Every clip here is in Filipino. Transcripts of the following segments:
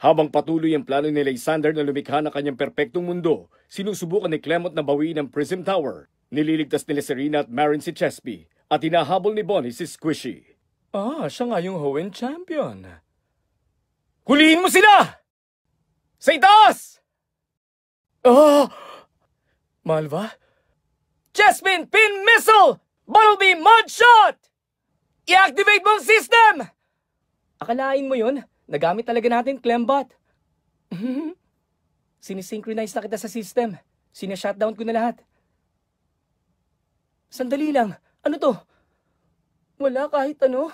Habang patuloy ang plano ni Lysander na lumikha ng kanyang perpektong mundo, sinusubukan ni Clemont na bawiin ang Prism Tower. Nililigtas nila Serena at Marin si Chespi at hinahabol ni Bonnie si Squishy. Siya nga yung Hoenn champion. Hulihin mo sila! Sa itaas! Malva? Chespin Pin Missile! Bumblebee Mud Shot! I-activate mo ang system! Akalain mo yun? Nagamit talaga natin, Clembot. Sinisynchronize na kita sa system. Sinashutdown ko na lahat. Sandali lang. Ano to? Wala kahit ano.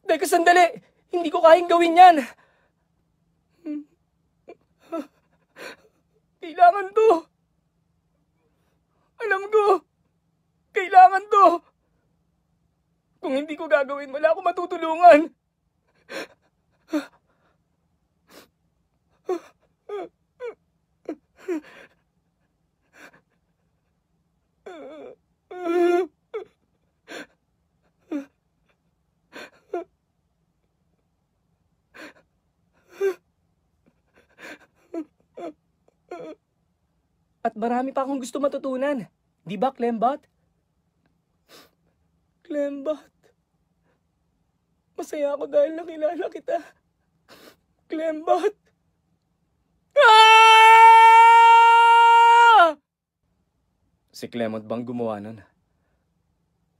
Teka, sandali. Hindi ko kayang gawin yan. Kailangan to. Alam ko. Kailangan to. Kung hindi ko gagawin, wala akong matutulungan. At marami pa akong gusto matutunan. Di ba, Clembot? Clembot. Masaya ako dahil nakilala kita. Clembot. Si Clemont bang gumawa nun?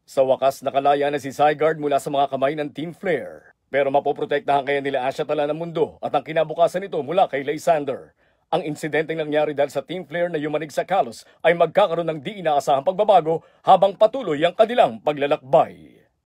Sa wakas, nakalaya na si Zygarde mula sa mga kamay ng Team Flare. Pero mapoprotektahan kaya nila Asha tala ng mundo at ang kinabukasan nito mula kay Lysander. Ang insidenteng nangyari dahil sa Team Flare na yumanig sa Kalos ay magkakaroon ng di inaasahang pagbabago habang patuloy ang kanilang paglalakbay.